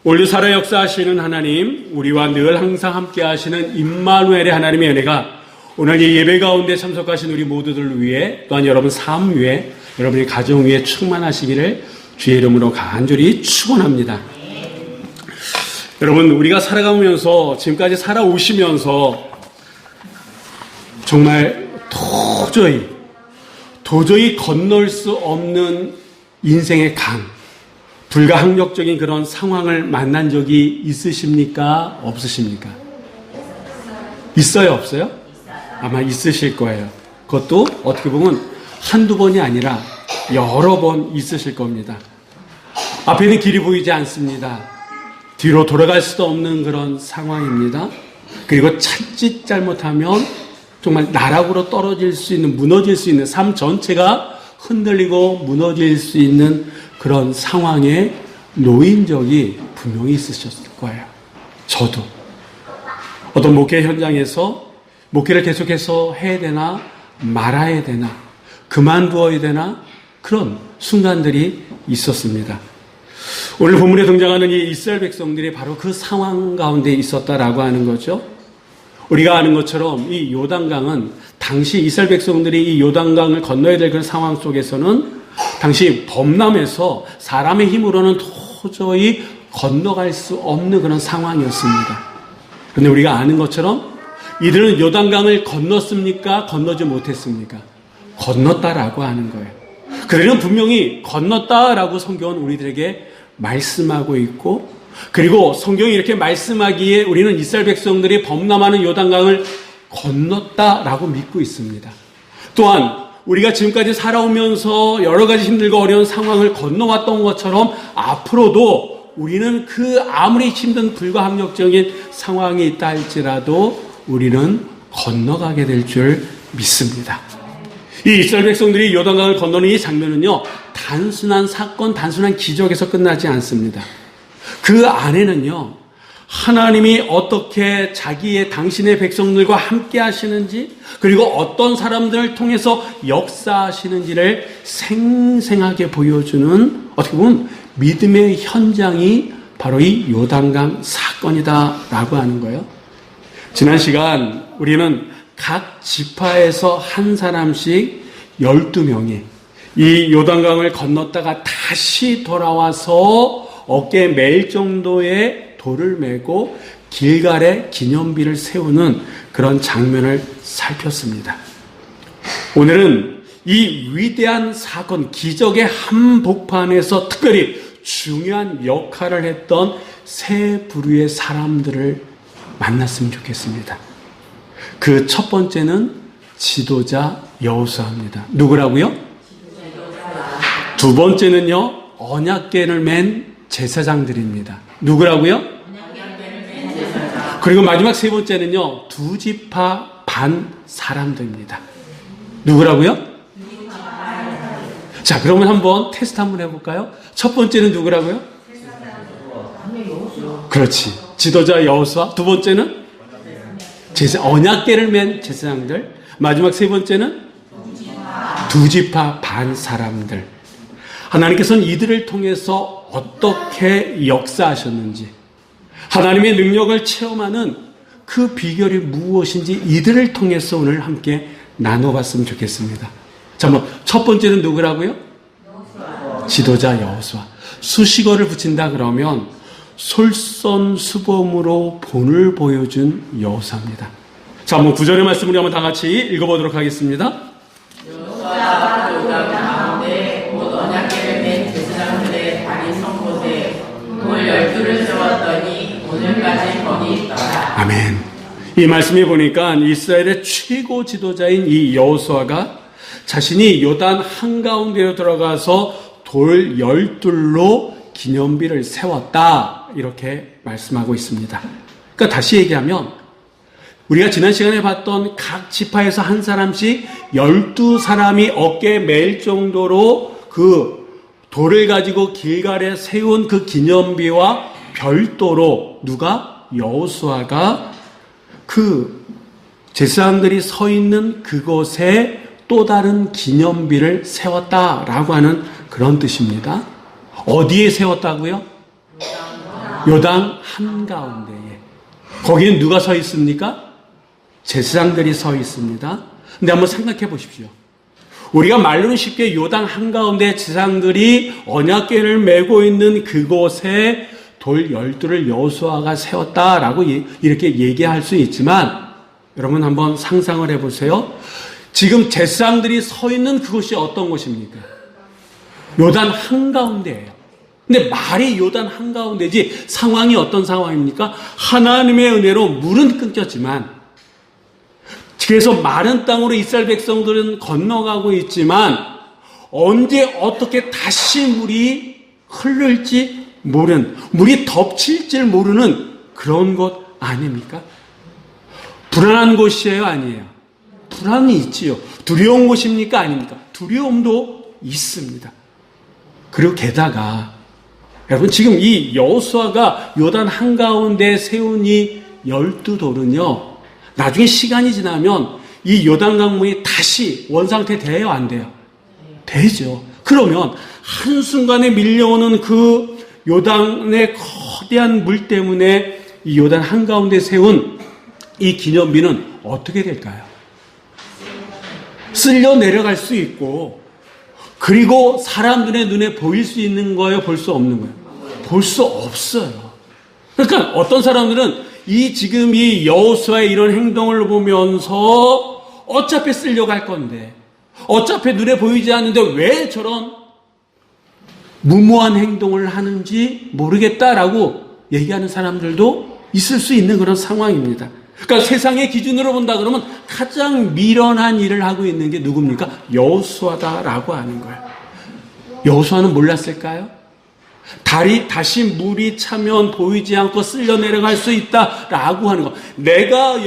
오늘 살아 역사하시는 하나님, 우리와 늘 항상 함께 하시는 임마누엘의 하나님의 은혜가 오늘 이 예배 가운데 참석하신 우리 모두들을 위해, 또한 여러분 삶 위에, 여러분의 가정 위에 충만하시기를 주의 이름으로 간절히 축원합니다. 여러분, 우리가 살아가면서, 지금까지 살아오시면서 정말 도저히 건널 수 없는 인생의 강, 불가항력적인 그런 상황을 만난 적이 있으십니까? 없으십니까? 있어요? 없어요? 아마 있으실 거예요. 그것도 어떻게 보면 한두 번이 아니라 여러 번 있으실 겁니다. 앞에는 길이 보이지 않습니다. 뒤로 돌아갈 수도 없는 그런 상황입니다. 그리고 찾짓 잘못하면 정말 나락으로 떨어질 수 있는, 무너질 수 있는, 삶 전체가 흔들리고 무너질 수 있는 그런 상황에 놓인 적이 분명히 있으셨을 거예요. 저도 어떤 목회 현장에서 목회를 계속해서 해야 되나 말아야 되나 그만두어야 되나 그런 순간들이 있었습니다. 오늘 본문에 등장하는 이 이스라엘 백성들이 바로 그 상황 가운데 있었다라고 하는 거죠. 우리가 아는 것처럼 이 요단강은 당시 이스라엘 백성들이 이 요단강을 건너야 될 그런 상황 속에서는 당시 범람에서 사람의 힘으로는 도저히 건너갈 수 없는 그런 상황이었습니다. 그런데 우리가 아는 것처럼 이들은 요단강을 건넜습니까? 건너지 못했습니까? 건넜다라고 하는 거예요. 그들은 분명히 건넜다라고 성경은 우리들에게 말씀하고 있고, 그리고 성경이 이렇게 말씀하기에 우리는 이스라엘 백성들이 범람하는 요단강을 건넜다라고 믿고 있습니다. 또한 우리가 지금까지 살아오면서 여러 가지 힘들고 어려운 상황을 건너왔던 것처럼 앞으로도 우리는 그 아무리 힘든 불가항력적인 상황이 있다 할지라도 우리는 건너가게 될 줄 믿습니다. 이 이스라엘 백성들이 요단강을 건너는 이 장면은요, 단순한 사건, 단순한 기적에서 끝나지 않습니다. 그 안에는요, 하나님이 어떻게 당신의 백성들과 함께 하시는지, 그리고 어떤 사람들을 통해서 역사하시는지를 생생하게 보여주는, 어떻게 보면 믿음의 현장이 바로 이 요단강 사건이다라고 하는 거예요. 지난 시간 우리는 각 지파에서 한 사람씩 12명이 이 요단강을 건넜다가 다시 돌아와서 어깨에 매일 정도의 돌을 메고 길갈에 기념비를 세우는 그런 장면을 살폈습니다. 오늘은 이 위대한 사건, 기적의 한복판에서 특별히 중요한 역할을 했던 세 부류의 사람들을 만났으면 좋겠습니다. 그 첫 번째는 지도자 여호수아입니다. 누구라고요? 두 번째는요, 언약궤를 맨 제사장들입니다. 누구라고요? 그리고 마지막 세 번째는요, 두 지파 반 사람들입니다. 누구라고요? 자, 그러면 한번 테스트 한번 해볼까요? 첫 번째는 누구라고요? 그렇지. 지도자 여호수아. 두 번째는 언약궤를 맨 제사장들. 마지막 세 번째는 두 지파 반 사람들. 하나님께서는 이들을 통해서 어떻게 역사하셨는지, 하나님의 능력을 체험하는 그 비결이 무엇인지 이들을 통해서 오늘 함께 나눠봤으면 좋겠습니다. 자, 첫 번째는 누구라고요? 지도자 여호수아. 수식어를 붙인다 그러면 솔선수범으로 본을 보여준 여호수아입니다. 자, 한번 구절의 말씀을 한번 다 같이 읽어보도록 하겠습니다. 여호수아가 요단 가운데 곧 언약궤를 맨 제사장들의 다리 선 곳에 돌 12를 세웠더니 오늘까지 거기 있더라. 아멘. 이 말씀에 보니까 이스라엘의 최고 지도자인 이 여호수아가 자신이 요단 한가운데로 들어가서 돌 12로 기념비를 세웠다, 이렇게 말씀하고 있습니다. 그러니까 다시 얘기하면 우리가 지난 시간에 봤던 각 지파에서 한 사람씩 12사람이 어깨에 맬 정도로 그 돌을 가지고 길갈에 세운 그 기념비와 별도로 누가? 여호수아가 그 제사장들이 서 있는 그곳에 또 다른 기념비를 세웠다라고 하는 그런 뜻입니다. 어디에 세웠다고요? 요단 한가운데에. 거기는 누가 서 있습니까? 제사장들이 서 있습니다. 근데 한번 생각해 보십시오. 우리가 말로는 쉽게 요단 한가운데 제사장들이 언약궤를 메고 있는 그곳에 돌 12를 여호수아가 세웠다라고 이렇게 얘기할 수 있지만, 여러분 한번 상상을 해보세요. 지금 제사장들이 서 있는 그곳이 어떤 곳입니까? 요단 한가운데예요. 근데 말이 요단 한가운데지 상황이 어떤 상황입니까? 하나님의 은혜로 물은 끊겼지만, 그래서 마른 땅으로 이스라엘 백성들은 건너가고 있지만 언제 어떻게 다시 물이 흐를지 모르는, 물이 덮칠 줄 모르는 그런 곳 아닙니까? 불안한 곳이에요, 아니에요? 불안이 있지요. 두려운 곳입니까, 아닙니까? 두려움도 있습니다. 그리고 게다가 여러분, 지금 이 여호수아가 요단 한가운데 세운 이 12돌은요, 나중에 시간이 지나면 이 요단 강물이 다시 원상태 돼요, 안 돼요? 되죠. 그러면 한순간에 밀려오는 그 요단의 거대한 물 때문에 이 요단 한가운데 세운 이 기념비는 어떻게 될까요? 쓸려 내려갈 수 있고, 그리고 사람들의 눈에 보일 수 있는 거예요, 볼 수 없는 거예요? 볼 수 없어요. 그러니까 어떤 사람들은 지금 이 여호수아의 이런 행동을 보면서 어차피 쓸려갈 건데, 어차피 눈에 보이지 않는데 왜 저런 무모한 행동을 하는지 모르겠다라고 얘기하는 사람들도 있을 수 있는 그런 상황입니다. 그러니까 세상의 기준으로 본다 그러면 가장 미련한 일을 하고 있는 게 누굽니까? 여호수아다라고 하는 거예요. 여호수아는 몰랐을까요? 다시 물이 차면 보이지 않고 쓸려 내려갈 수 있다라고 하는 거. 내가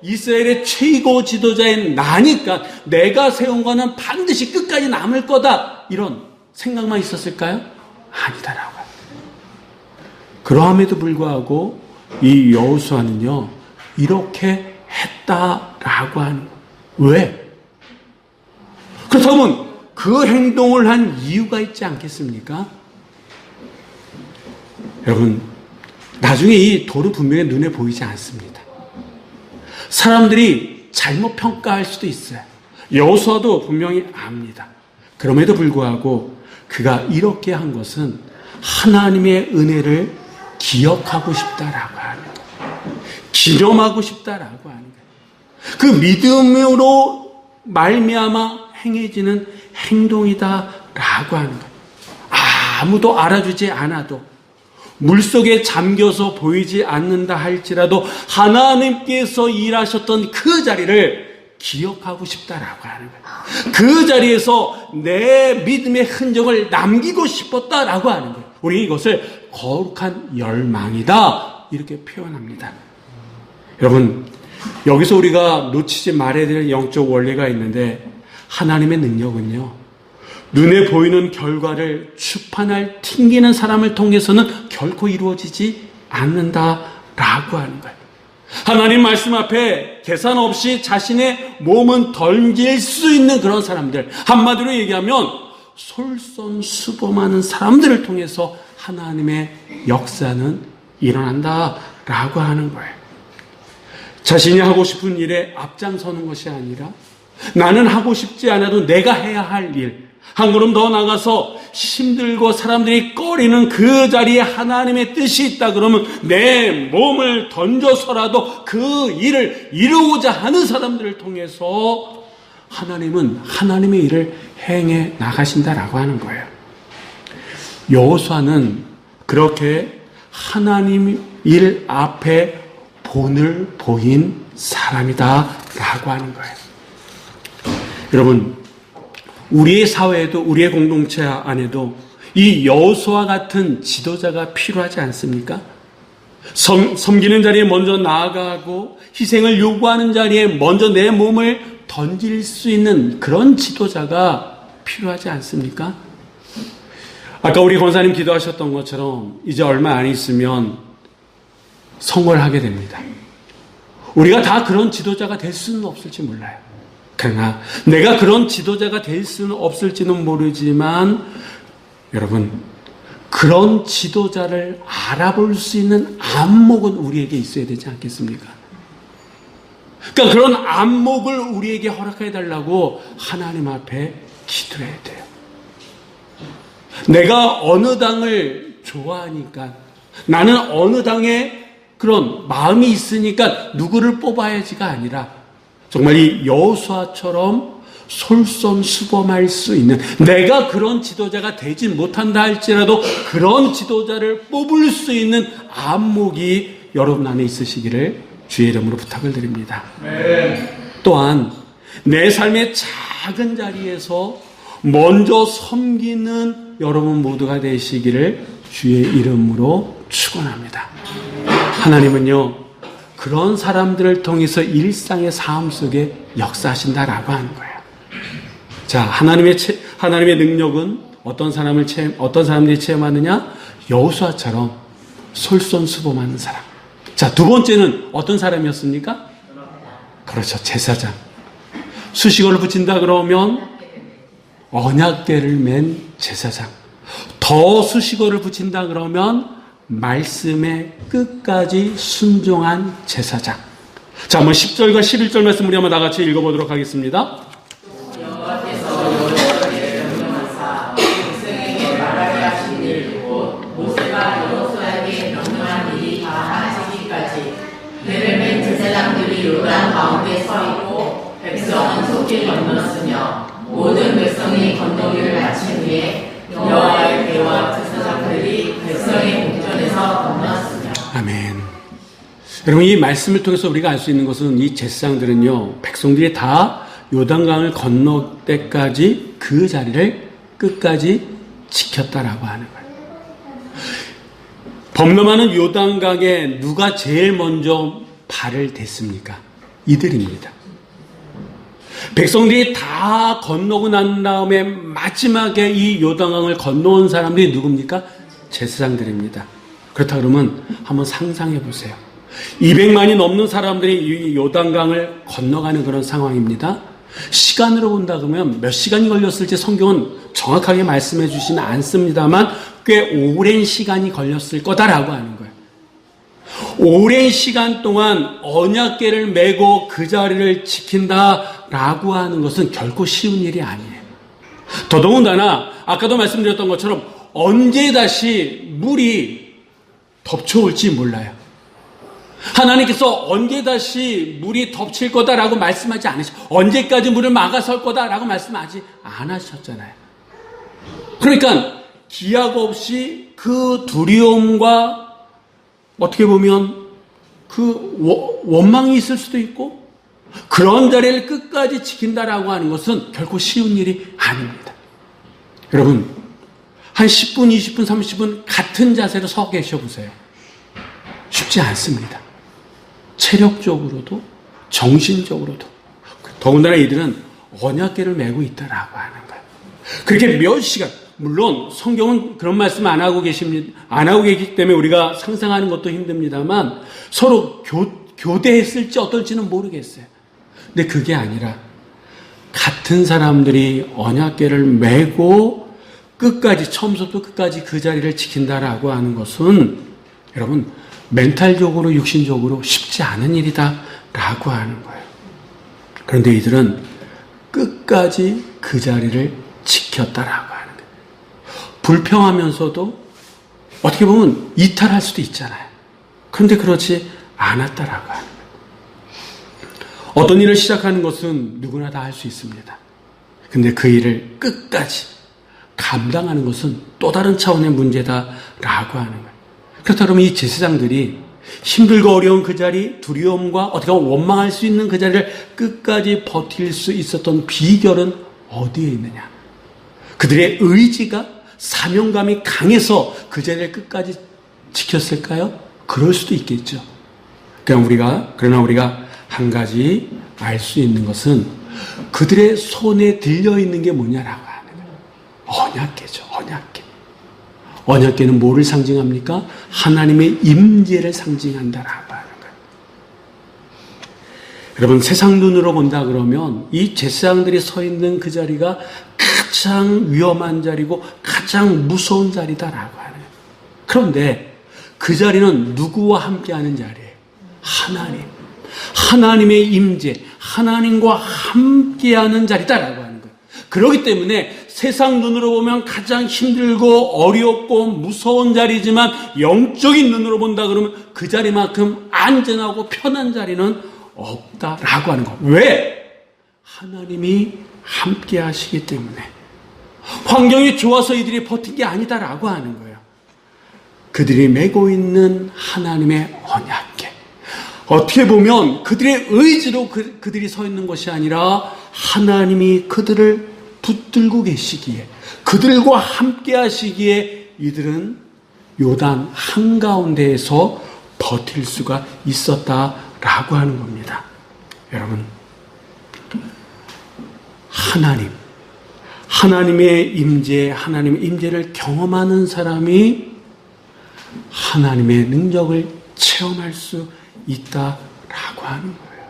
이스라엘의 최고 지도자인 나니까 내가 세운 거는 반드시 끝까지 남을 거다, 이런 생각만 있었을까요? 아니다라고 합니다. 그러함에도 불구하고 이 여호수아는요, 이렇게 했다라고 하는 거예요. 왜? 그렇다면 그 행동을 한 이유가 있지 않겠습니까? 여러분, 나중에 이 돌은 분명히 눈에 보이지 않습니다. 사람들이 잘못 평가할 수도 있어요. 여호수아도 분명히 압니다. 그럼에도 불구하고 그가 이렇게 한 것은 하나님의 은혜를 기억하고 싶다라고 하는 거예요. 기념하고 싶다라고 하는 거예요. 그 믿음으로 말미암아 행해지는 행동이다라고 하는 거예요. 아무도 알아주지 않아도, 물속에 잠겨서 보이지 않는다 할지라도 하나님께서 일하셨던 그 자리를 기억하고 싶다라고 하는 거예요. 그 자리에서 내 믿음의 흔적을 남기고 싶었다라고 하는 거예요. 우리 이것을 거룩한 열망이다, 이렇게 표현합니다. 여러분, 여기서 우리가 놓치지 말아야 될 영적 원리가 있는데, 하나님의 능력은요, 눈에 보이는 결과를 추판할 튕기는 사람을 통해서는 결코 이루어지지 않는다라고 하는 거예요. 하나님 말씀 앞에 계산 없이 자신의 몸은 던질 수 있는 그런 사람들, 한마디로 얘기하면 솔선수범하는 사람들을 통해서 하나님의 역사는 일어난다라고 하는 거예요. 자신이 하고 싶은 일에 앞장서는 것이 아니라, 나는 하고 싶지 않아도 내가 해야 할 일, 한 걸음 더 나가서 힘들고 사람들이 꺼리는 그 자리에 하나님의 뜻이 있다 그러면 내 몸을 던져서라도 그 일을 이루고자 하는 사람들을 통해서 하나님은 하나님의 일을 행해 나가신다라고 하는 거예요. 여호수아는 그렇게 하나님 일 앞에 본을 보인 사람이다라고 하는 거예요. 여러분, 우리의 사회에도, 우리의 공동체 안에도 이 여호수아 같은 지도자가 필요하지 않습니까? 섬기는 자리에 먼저 나아가고 희생을 요구하는 자리에 먼저 내 몸을 던질 수 있는 그런 지도자가 필요하지 않습니까? 아까 우리 권사님 기도하셨던 것처럼 이제 얼마 안 있으면 선거를 하게 됩니다. 우리가 다 그런 지도자가 될 수는 없을지 몰라요. 그러나 내가 그런 지도자가 될 수는 없을지는 모르지만, 여러분, 그런 지도자를 알아볼 수 있는 안목은 우리에게 있어야 되지 않겠습니까? 그러니까 그런 안목을 우리에게 허락해 달라고 하나님 앞에 기도해야 돼요. 내가 어느 당을 좋아하니까, 나는 어느 당에 그런 마음이 있으니까 누구를 뽑아야지가 아니라 정말 이 여호수아처럼 솔선수범할 수 있는, 내가 그런 지도자가 되지 못한다 할지라도 그런 지도자를 뽑을 수 있는 안목이 여러분 안에 있으시기를 주의 이름으로 부탁을 드립니다. 또한 내 삶의 작은 자리에서 먼저 섬기는 여러분 모두가 되시기를 주의 이름으로 축원합니다. 하나님은요, 그런 사람들을 통해서 일상의 삶 속에 역사하신다라고 하는 거예요. 자, 하나님의 능력은 어떤 사람들이 체험하느냐? 여호수아처럼 솔선수범하는 사람. 자, 두 번째는 어떤 사람이었습니까? 그렇죠, 제사장. 수식어를 붙인다 그러면 언약궤를 맨 제사장. 더 수식어를 붙인다 그러면 말씀의 끝까지 순종한 제사장. 자, 한번 10절과 11절 말씀 우리 한번 다 같이 읽어보도록 하겠습니다. 여호와께서 여호수아에게 명령하사 백성에게 말하게 하신 일 곧 모세가 여호수아에게 명령한 일이 다 마치기까지 궤를 맨 제사장들이 요단 가운데 서 있고 백성은 속히 건넜으며 모든 백성이 건너기를 마친 후에 여호와의 궤와 제사장들이 백성의 목전에서 건넜으며. 아멘. 여러분, 이 말씀을 통해서 우리가 알 수 있는 것은 이 제사장들은요, 백성들이 다 요단강을 건널 때까지 그 자리를 끝까지 지켰다라고 하는 거예요. 범람하는 요단강에 누가 제일 먼저 발을 댔습니까? 이들입니다. 백성들이 다 건너고 난 다음에 마지막에 이 요단강을 건너온 사람들이 누굽니까? 제사장들입니다. 그렇다 그러면 한번 상상해 보세요. 200만이 넘는 사람들이 이 요단강을 건너가는 그런 상황입니다. 시간으로 본다 그러면 몇 시간이 걸렸을지 성경은 정확하게 말씀해 주지는 않습니다만 꽤 오랜 시간이 걸렸을 거다라고 하는 거예요. 오랜 시간 동안 언약궤를 메고 그 자리를 지킨다라고 하는 것은 결코 쉬운 일이 아니에요. 더더군다나 아까도 말씀드렸던 것처럼 언제 다시 물이 덮쳐올지 몰라요. 하나님께서 언제 다시 물이 덮칠 거다라고 말씀하지 않으셨어요. 언제까지 물을 막아설 거다라고 말씀하지 않으셨잖아요. 그러니까 기약 없이 그 두려움과 어떻게 보면 그 원망이 있을 수도 있고 그런 자리를 끝까지 지킨다라고 하는 것은 결코 쉬운 일이 아닙니다. 여러분, 한 10분, 20분, 30분 같은 자세로 서 계셔 보세요. 쉽지 않습니다. 체력적으로도 정신적으로도. 더군다나 이들은 언약궤를 메고 있다라고 하는 거예요. 그렇게 몇 시간, 물론 성경은 그런 말씀 안 하고 계시기 때문에 우리가 상상하는 것도 힘듭니다만 서로 교대했을지 어떨지는 모르겠어요. 근데 그게 아니라 같은 사람들이 언약궤를 메고 끝까지, 처음부터 끝까지 그 자리를 지킨다라고 하는 것은 여러분 멘탈적으로 육신적으로 쉽지 않은 일이다라고 하는 거예요. 그런데 이들은 끝까지 그 자리를 지켰다라고 하는 거예요. 불평하면서도 어떻게 보면 이탈할 수도 있잖아요. 그런데 그렇지 않았다라고 하는 거예요. 어떤 일을 시작하는 것은 누구나 다 할 수 있습니다. 근데 그 일을 끝까지 감당하는 것은 또 다른 차원의 문제다라고 하는 거예요. 그렇다 그러면 이 제사장들이 힘들고 어려운 그 자리, 두려움과 어떻게 보면 원망할 수 있는 그 자리를 끝까지 버틸 수 있었던 비결은 어디에 있느냐? 그들의 의지가, 사명감이 강해서 그 자리를 끝까지 지켰을까요? 그럴 수도 있겠죠. 그러나 우리가 한 가지 알 수 있는 것은 그들의 손에 들려 있는 게 뭐냐라고 하는 거예요. 언약궤죠, 언약궤. 언약궤는 뭐를 상징합니까? 하나님의 임재를 상징한다라고 하는 거예요. 여러분, 세상 눈으로 본다 그러면 이 제사장들이 서 있는 그 자리가 가장 위험한 자리고 가장 무서운 자리다라고 하는 거예요. 그런데 그 자리는 누구와 함께하는 자리예요? 하나님. 하나님의 임재, 하나님과 함께하는 자리다라고 하는 거예요. 그렇기 때문에 세상 눈으로 보면 가장 힘들고 어렵고 무서운 자리지만 영적인 눈으로 본다 그러면 그 자리만큼 안전하고 편한 자리는 없다라고 하는 거예요. 왜? 하나님이 함께 하시기 때문에. 환경이 좋아서 이들이 버틴 게 아니다라고 하는 거예요. 그들이 메고 있는 하나님의 언약궤. 어떻게 보면 그들의 의지로 그들이 서 있는 것이 아니라 하나님이 그들을 붙들고 계시기에, 그들과 함께 하시기에 이들은 요단 한가운데에서 버틸 수가 있었다라고 하는 겁니다. 여러분, 하나님의 임재를 경험하는 사람이 하나님의 능력을 체험할 수 있다라고 하는 거예요.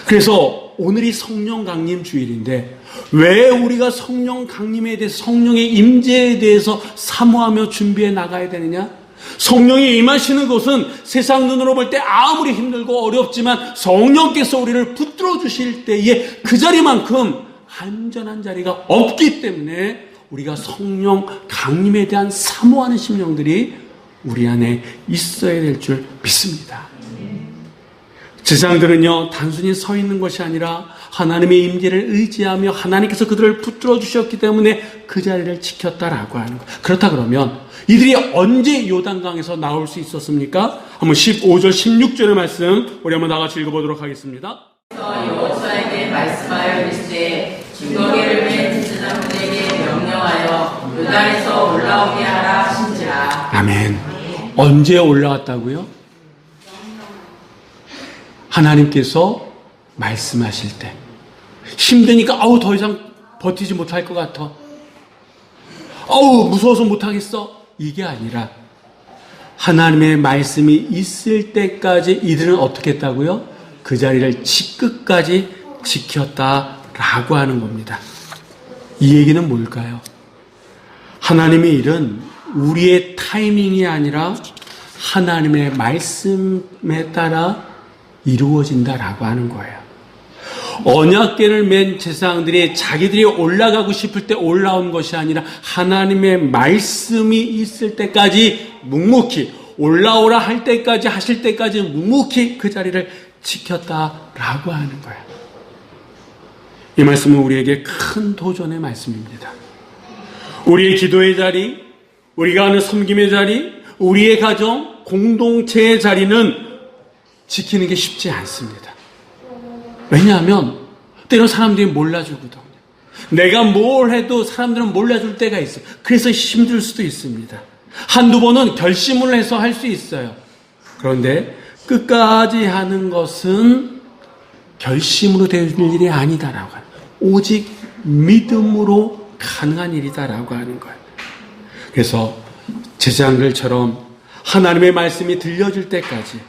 그래서 오늘이 성령 강림 주일인데 왜 우리가 성령 강림에 대해서, 성령의 임재에 대해서 사모하며 준비해 나가야 되느냐? 성령이 임하시는 것은 세상 눈으로 볼 때 아무리 힘들고 어렵지만 성령께서 우리를 붙들어 주실 때에 그 자리만큼 안전한 자리가 없기 때문에 우리가 성령 강림에 대한 사모하는 심령들이 우리 안에 있어야 될 줄 믿습니다. 제사장들은요, 단순히 서 있는 것이 아니라 하나님의 임재를 의지하며 하나님께서 그들을 붙들어 주셨기 때문에 그 자리를 지켰다라고 하는 거예요. 그렇다 그러면 이들이 언제 요단강에서 나올 수 있었습니까? 한번 15절, 16절의 말씀 우리 한번 나같이 읽어보도록 하겠습니다. 여호수아에게 말씀하여 이르시되 증거궤를 맨 제사장들에게 명령하여 요단에서 올라오게 하라 하신지라. 아멘. 언제 올라왔다고요? 하나님께서 말씀하실 때. 힘드니까 더 이상 버티지 못할 것 같아. 무서워서 못하겠어. 이게 아니라 하나님의 말씀이 있을 때까지 이들은 어떻게 했다고요? 그 자리를 끝까지 지켰다라고 하는 겁니다. 이 얘기는 뭘까요? 하나님의 일은 우리의 타이밍이 아니라 하나님의 말씀에 따라 이루어진다라고 하는 거예요. 언약궤를 맨 제사장들이 자기들이 올라가고 싶을 때 올라온 것이 아니라 하나님의 말씀이 있을 때까지 묵묵히, 올라오라 할 때까지 하실 때까지 묵묵히 그 자리를 지켰다라고 하는 거예요. 이 말씀은 우리에게 큰 도전의 말씀입니다. 우리의 기도의 자리, 우리가 하는 섬김의 자리, 우리의 가정, 공동체의 자리는 지키는 게 쉽지 않습니다. 왜냐하면 때로 사람들이 몰라주거든요. 내가 뭘 해도 사람들은 몰라줄 때가 있어요. 그래서 힘들 수도 있습니다. 한두 번은 결심을 해서 할 수 있어요. 그런데 끝까지 하는 것은 결심으로 될 일이 아니다라고 하는 거예요. 오직 믿음으로 가능한 일이다라고 하는 거예요. 그래서 제사장들처럼 하나님의 말씀이 들려줄 때까지,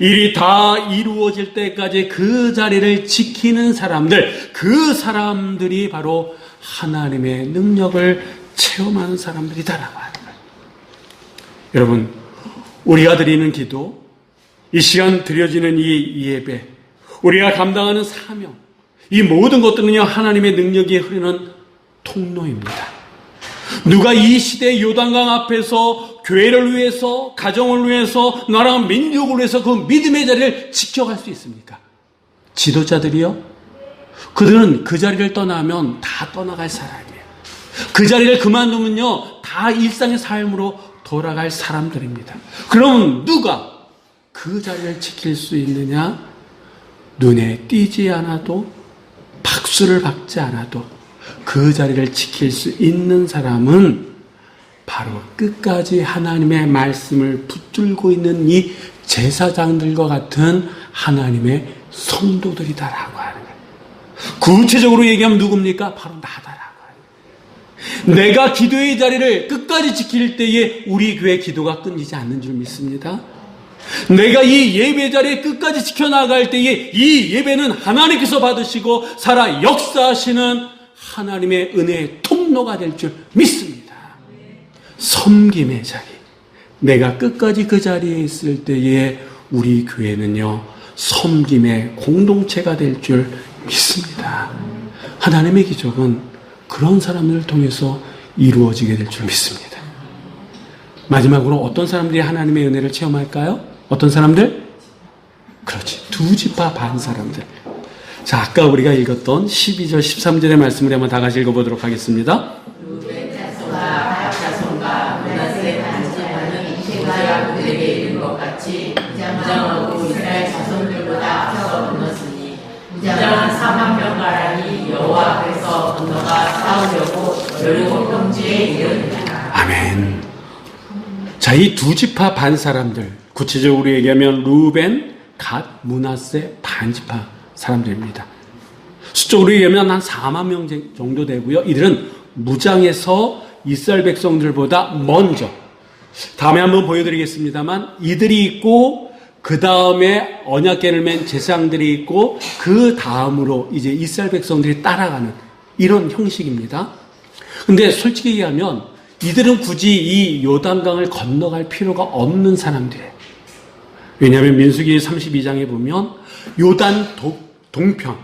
일이 다 이루어질 때까지 그 자리를 지키는 사람들, 그 사람들이 바로 하나님의 능력을 체험하는 사람들이다라고 하는 거예요. 여러분, 우리가 드리는 기도, 이 시간 드려지는 이 예배, 우리가 감당하는 사명, 이 모든 것들은요, 하나님의 능력이 흐르는 통로입니다. 누가 이 시대 요단강 앞에서 교회를 위해서, 가정을 위해서, 나라 민족을 위해서 그 믿음의 자리를 지켜갈 수 있습니까? 지도자들이요? 그들은 그 자리를 떠나면 다 떠나갈 사람이에요. 그 자리를 그만두면요, 다 일상의 삶으로 돌아갈 사람들입니다. 그럼 누가 그 자리를 지킬 수 있느냐? 눈에 띄지 않아도, 박수를 받지 않아도 그 자리를 지킬 수 있는 사람은 바로 끝까지 하나님의 말씀을 붙들고 있는 이 제사장들과 같은 하나님의 성도들이다라고 하는 거예요. 구체적으로 얘기하면 누굽니까? 바로 나다라고 하는 거예요. 내가 기도의 자리를 끝까지 지킬 때에 우리 교회 기도가 끊이지 않는 줄 믿습니다. 내가 이 예배 자리에 끝까지 지켜나갈 때에 이 예배는 하나님께서 받으시고 살아 역사하시는 하나님의 은혜의 통로가 될 줄 믿습니다. 섬김의 자리, 내가 끝까지 그 자리에 있을 때에 우리 교회는요, 섬김의 공동체가 될 줄 믿습니다. 하나님의 기적은 그런 사람들을 통해서 이루어지게 될 줄 믿습니다. 마지막으로 어떤 사람들이 하나님의 은혜를 체험할까요? 어떤 사람들? 그렇지. 두 지파 반 사람들. 자, 아까 우리가 읽었던 12절, 13절의 말씀을 한번 다 같이 읽어보도록 하겠습니다. 루벤 자손과 갓 자손과 므낫세 반지파는 부자가 그들에게 이른 것 같이 무장하고 이스라엘 자손들보다 앞서 건넜으니 무장한 4만 명가량이 여호와 앞에서 건너가 싸우려고 여리고 평지에 이르니라. 아멘. 자, 이 두 지파 반 사람들, 구체적으로 얘기하면 루벤, 갓, 므낫세 반 지파 사람들입니다. 수적으로 얘기하면 한 4만 명 정도 되고요. 이들은 무장해서 이스라엘 백성들보다 먼저, 다음에 한번 보여드리겠습니다만, 이들이 있고 그 다음에 언약궤를 맨 제사장들이 있고 그 다음으로 이제 이스라엘 백성들이 따라가는 이런 형식입니다. 근데 솔직히 얘기하면 이들은 굳이 이 요단강을 건너갈 필요가 없는 사람들이에요. 왜냐하면 민수기 32장에 보면 요단 동편,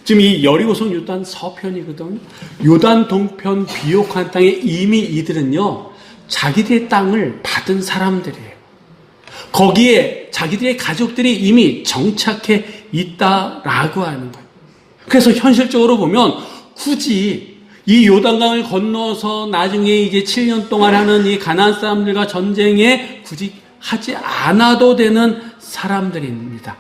지금 이 여리고성 요단 서편이거든요. 요단 동편 비옥한 땅에 이미 이들은요, 자기들의 땅을 받은 사람들이에요. 거기에 자기들의 가족들이 이미 정착해 있다라고 하는 거예요. 그래서 현실적으로 보면 굳이 이 요단강을 건너서 나중에 이제 7년 동안 하는 이 가나안 사람들과 전쟁에 굳이 하지 않아도 되는 사람들입니다.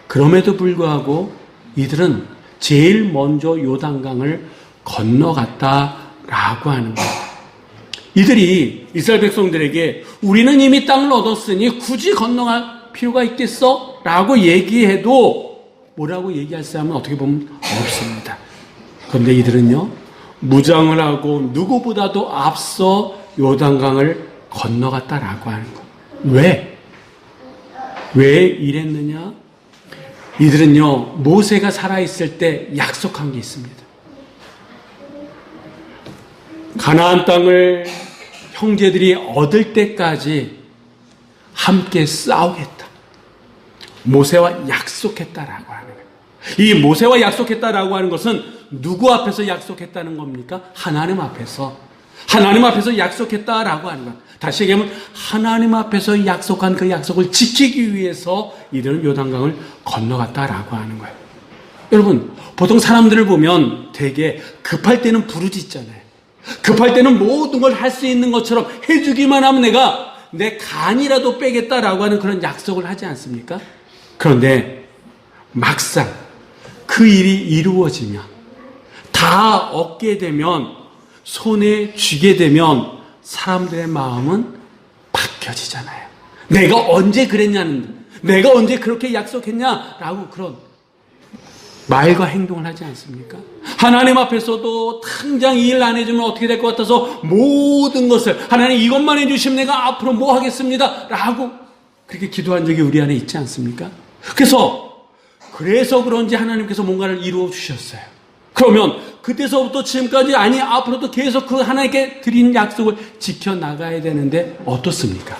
그럼에도 불구하고 이들은 제일 먼저 요단강을 건너갔다라고 하는 거예요. 이들이 이스라엘 백성들에게 우리는 이미 땅을 얻었으니 굳이 건너갈 필요가 있겠어? 라고 얘기해도 뭐라고 얘기할 사람은 어떻게 보면 없습니다. 그런데 이들은요, 무장을 하고 누구보다도 앞서 요단강을 건너갔다라고 하는 거예요. 왜? 왜 이랬느냐? 이들은요, 모세가 살아있을 때 약속한 게 있습니다. 가나안 땅을 형제들이 얻을 때까지 함께 싸우겠다. 모세와 약속했다라고 하는 거예요. 이 모세와 약속했다라고 하는 것은 누구 앞에서 약속했다는 겁니까? 하나님 앞에서. 하나님 앞에서 약속했다라고 하는 거예요. 다시 얘기하면 하나님 앞에서 약속한 그 약속을 지키기 위해서 이들은 요단강을 건너갔다라고 하는 거예요. 여러분, 보통 사람들을 보면 되게 급할 때는 부르짖잖아요. 급할 때는 모든 걸 할 수 있는 것처럼 해주기만 하면 내가 내 간이라도 빼겠다라고 하는 그런 약속을 하지 않습니까? 그런데 막상 그 일이 이루어지면, 다 얻게 되면, 손에 쥐게 되면 사람들의 마음은 바뀌어지잖아요. 내가 언제 그랬냐는, 내가 언제 그렇게 약속했냐라고 그런 말과 행동을 하지 않습니까? 하나님 앞에서도 당장 이 일 안 해주면 어떻게 될 것 같아서 모든 것을 하나님 이것만 해주시면 내가 앞으로 뭐 하겠습니다 라고 그렇게 기도한 적이 우리 안에 있지 않습니까? 그래서 그런지 하나님께서 뭔가를 이루어 주셨어요. 그러면 그때서부터 지금까지, 아니 앞으로도 계속 그 하나님께 드린 약속을 지켜나가야 되는데 어떻습니까?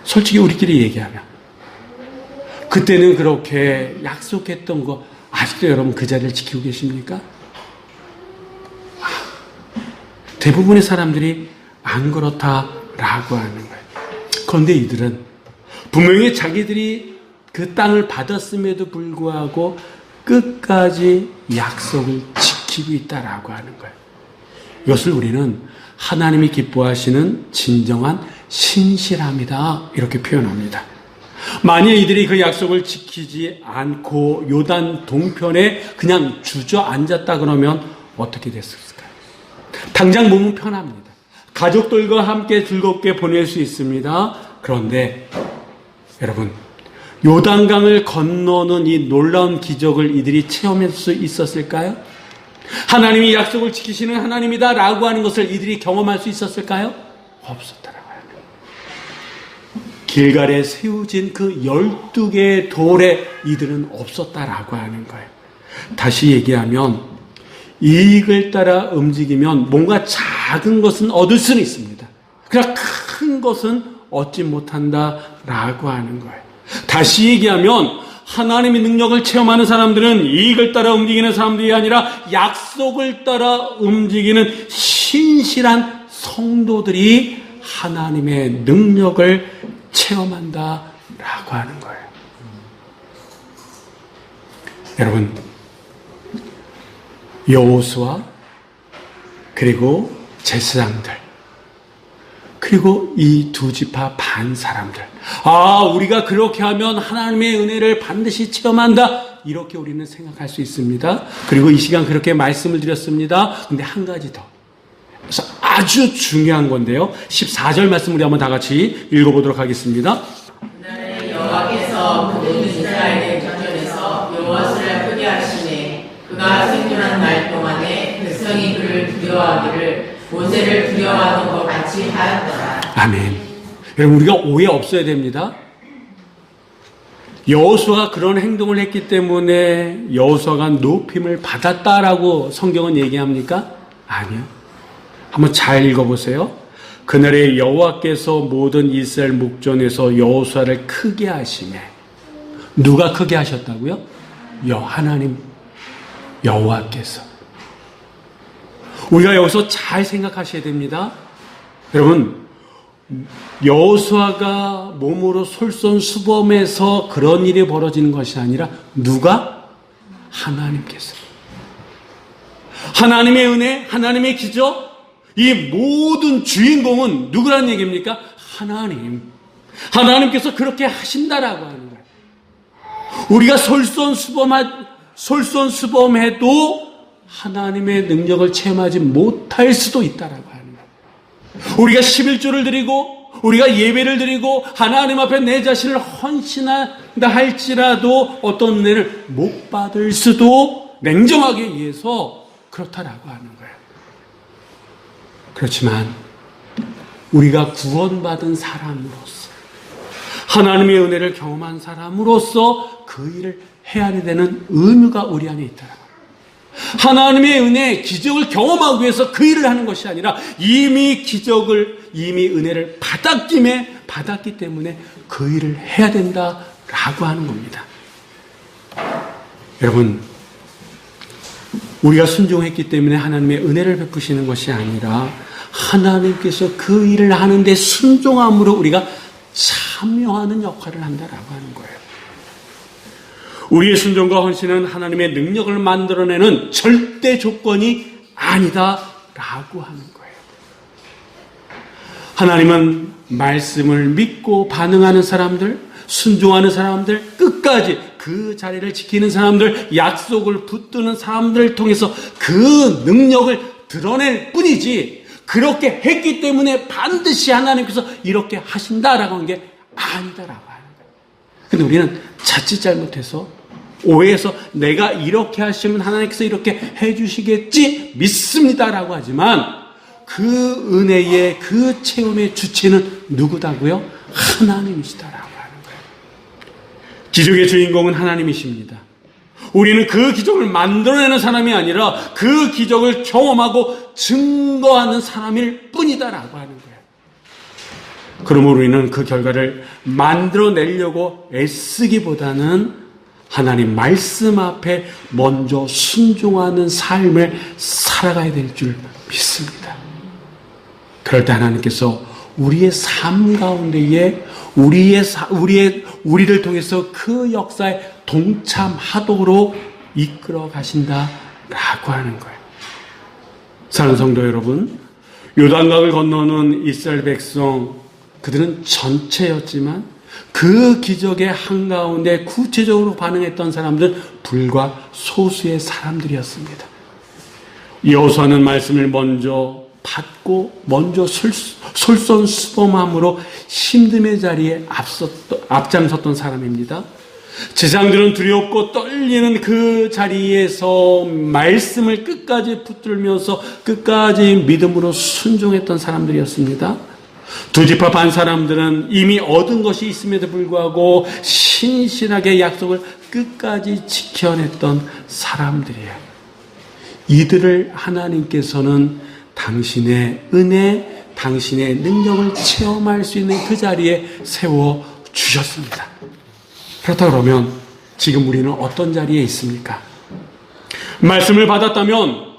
솔직히 우리끼리 얘기하면 그때는 그렇게 약속했던 거 아직도 여러분 그 자리를 지키고 계십니까? 대부분의 사람들이 안 그렇다라고 하는 거예요. 그런데 이들은 분명히 자기들이 그 땅을 받았음에도 불구하고 끝까지 약속을 지키고 있다라고 하는 거예요. 이것을 우리는 하나님이 기뻐하시는 진정한 신실함이다 이렇게 표현합니다. 만일 이들이 그 약속을 지키지 않고 요단 동편에 그냥 주저앉았다 그러면 어떻게 됐을까요? 당장 몸은 편합니다. 가족들과 함께 즐겁게 보낼 수 있습니다. 그런데 여러분, 요단강을 건너는 이 놀라운 기적을 이들이 체험할 수 있었을까요? 하나님이 약속을 지키시는 하나님이다 라고 하는 것을 이들이 경험할 수 있었을까요? 없었다라고 하는 거예요. 길갈에 세워진 그 12개의 돌에 이들은 없었다라고 하는 거예요. 다시 얘기하면 이익을 따라 움직이면 뭔가 작은 것은 얻을 수는 있습니다. 그러나 큰 큰 것은 얻지 못한다라고 하는 거예요. 다시 얘기하면 하나님의 능력을 체험하는 사람들은 이익을 따라 움직이는 사람들이 아니라 약속을 따라 움직이는 신실한 성도들이 하나님의 능력을 체험한다라고 하는 거예요. 여러분, 여호수아 그리고 제사장들 그리고 이 두 지파 반 사람들, 우리가 그렇게 하면 하나님의 은혜를 반드시 체험한다, 이렇게 우리는 생각할 수 있습니다. 그리고 이 시간 그렇게 말씀을 드렸습니다. 근데 한 가지 더, 그래서 아주 중요한 건데요, 14절 말씀 우리 한번 다 같이 읽어보도록 하겠습니다. 그날에 여호와께서 모든 이스라엘의 전전에서 여호와를 크게 하시매 그가 생존한 날 동안에 백성이 그를 두려워하기를 모세를 두려워하는 것 같이 하였더라. 아멘. 여러분, 우리가 오해 없어야 됩니다. 여호수아가 그런 행동을 했기 때문에 여호수아가 높임을 받았다라고 성경은 얘기합니까? 아니요. 한번 잘 읽어보세요. 그날에 여호와께서 모든 이스라엘 목전에서 여호수아를 크게 하시매. 누가 크게 하셨다고요? 하나님 여호와께서. 우리가 여기서 잘 생각하셔야 됩니다. 여러분, 여호수아가 몸으로 솔선수범해서 그런 일이 벌어지는 것이 아니라 누가? 하나님께서. 하나님의 은혜, 하나님의 기적, 이 모든 주인공은 누구란 얘기입니까? 하나님. 하나님께서 그렇게 하신다라고 하는 거예요. 우리가 솔선수범해도 하나님의 능력을 체험하지 못할 수도 있다라고 하는 거예요. 우리가 11조를 드리고 우리가 예배를 드리고 하나님 앞에 내 자신을 헌신한다 할지라도 어떤 은혜를 못 받을 수도 냉정하게 얘기해서 그렇다라고 하는 거예요. 그렇지만 우리가 구원받은 사람으로서, 하나님의 은혜를 경험한 사람으로서 그 일을 해야 되는 의무가 우리 안에 있다라고. 하나님의 은혜, 기적을 경험하기 위해서 그 일을 하는 것이 아니라 이미 은혜를 받았기 때문에 그 일을 해야 된다라고 하는 겁니다. 여러분, 우리가 순종했기 때문에 하나님의 은혜를 베푸시는 것이 아니라 하나님께서 그 일을 하는데 순종함으로 우리가 참여하는 역할을 한다라고 하는 거예요. 우리의 순종과 헌신은 하나님의 능력을 만들어내는 절대 조건이 아니다라고 하는 거예요. 하나님은 말씀을 믿고 반응하는 사람들, 순종하는 사람들, 끝까지 그 자리를 지키는 사람들, 약속을 붙드는 사람들을 통해서 그 능력을 드러낼 뿐이지, 그렇게 했기 때문에 반드시 하나님께서 이렇게 하신다라고 하는 게 아니다라고 하는 거예요. 근데 우리는 자칫 잘못해서 오해해서 내가 이렇게 하시면 하나님께서 이렇게 해주시겠지 믿습니다라고 하지만 그 은혜의 그 체험의 주체는 누구다고요? 하나님이시다라고 하는 거예요. 기적의 주인공은 하나님이십니다. 우리는 그 기적을 만들어내는 사람이 아니라 그 기적을 경험하고 증거하는 사람일 뿐이다라고 하는 거예요. 그러므로 우리는 그 결과를 만들어내려고 애쓰기보다는 하나님 말씀 앞에 먼저 순종하는 삶을 살아가야 될 줄 믿습니다. 그럴 때 하나님께서 우리의 삶 가운데에 우리를 통해서 그 역사에 동참하도록 이끌어 가신다라고 하는 거예요. 사랑하는 성도 여러분, 요단강을 건너는 이스라엘 백성, 그들은 전체였지만 그 기적의 한가운데 구체적으로 반응했던 사람들은 불과 소수의 사람들이었습니다. 여호수아는 말씀을 먼저 받고 먼저 솔선수범함으로 힘듦의 자리에 앞장섰던 사람입니다. 제사장들은 두렵고 떨리는 그 자리에서 말씀을 끝까지 붙들면서 끝까지 믿음으로 순종했던 사람들이었습니다. 두 지파 반 사람들은 이미 얻은 것이 있음에도 불구하고 신실하게 약속을 끝까지 지켜냈던 사람들이에요. 이들을 하나님께서는 당신의 은혜, 당신의 능력을 체험할 수 있는 그 자리에 세워주셨습니다. 그렇다 그러면 지금 우리는 어떤 자리에 있습니까? 말씀을 받았다면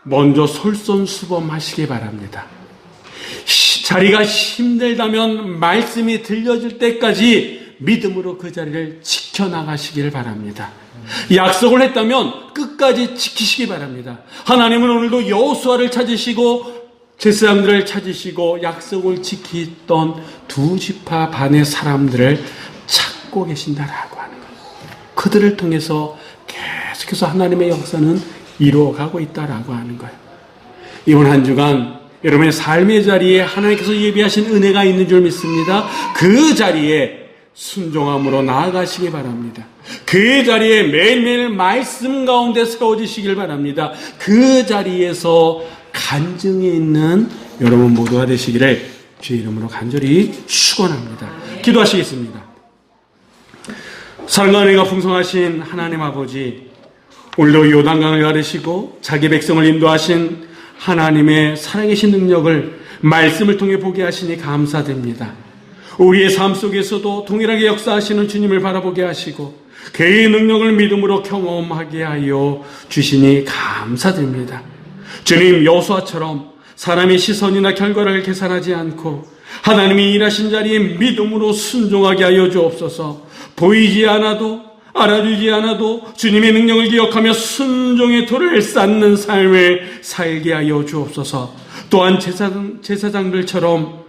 먼저 솔선수범하시기 바랍니다. 자리가 힘들다면 말씀이 들려질 때까지 믿음으로 그 자리를 지켜나가시길 바랍니다. 약속을 했다면 끝까지 지키시기 바랍니다. 하나님은 오늘도 여호수아를 찾으시고 제사장들을 찾으시고 약속을 지키던 2지파 반의 사람들을 찾고 계신다라고 하는 거예요. 그들을 통해서 계속해서 하나님의 역사는 이루어가고 있다라고 하는 거예요. 이번 한 주간 여러분의 삶의 자리에 하나님께서 예비하신 은혜가 있는 줄 믿습니다. 그 자리에 순종함으로 나아가시기 바랍니다. 그 자리에 매일매일 말씀 가운데 세워지시길 바랍니다. 그 자리에서 간증이 있는 여러분 모두가 되시기를 주의 이름으로 간절히 축원합니다. 기도하시겠습니다. 사랑과 은혜가 풍성하신 하나님 아버지, 오늘도 요단강을 가르시고 자기 백성을 인도하신 하나님의 살아계신 능력을 말씀을 통해 보게 하시니 감사드립니다. 우리의 삶 속에서도 동일하게 역사하시는 주님을 바라보게 하시고 그의 능력을 믿음으로 경험하게 하여 주시니 감사드립니다. 주님, 여호수아처럼 사람의 시선이나 결과를 계산하지 않고 하나님이 일하신 자리에 믿음으로 순종하게 하여 주옵소서. 보이지 않아도 알아주지 않아도 주님의 능력을 기억하며 순종의 돌을 쌓는 삶을 살게 하여 주옵소서. 또한 제사장들처럼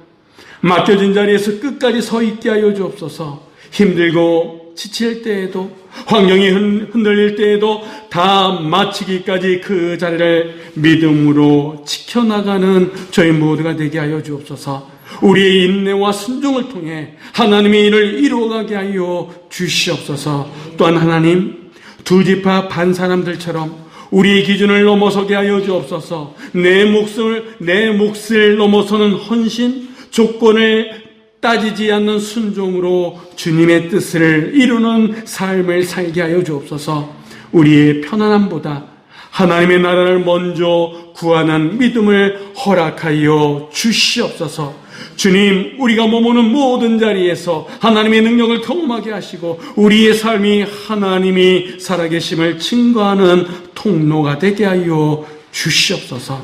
맡겨진 자리에서 끝까지 서 있게 하여 주옵소서. 힘들고 지칠 때에도 환경이 흔들릴 때에도 다 마치기까지 그 자리를 믿음으로 지켜나가는 저희 모두가 되게 하여 주옵소서. 우리의 인내와 순종을 통해 하나님의 일을 이루어가게 하여 주시옵소서. 또한 하나님, 2지파 반 사람들처럼 우리의 기준을 넘어서게 하여 주옵소서. 내 몫을 넘어서는 헌신, 조건을 따지지 않는 순종으로 주님의 뜻을 이루는 삶을 살게 하여 주옵소서. 우리의 편안함보다 하나님의 나라를 먼저 구하는 믿음을 허락하여 주시옵소서. 주님, 우리가 머무는 모든 자리에서 하나님의 능력을 경험하게 하시고 우리의 삶이 하나님이 살아계심을 증거하는 통로가 되게 하여 주시옵소서.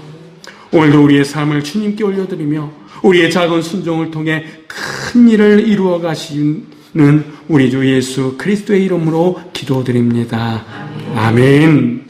오늘도 우리의 삶을 주님께 올려드리며 우리의 작은 순종을 통해 큰 일을 이루어 가시는 우리 주 예수 그리스도의 이름으로 기도드립니다. 아멘.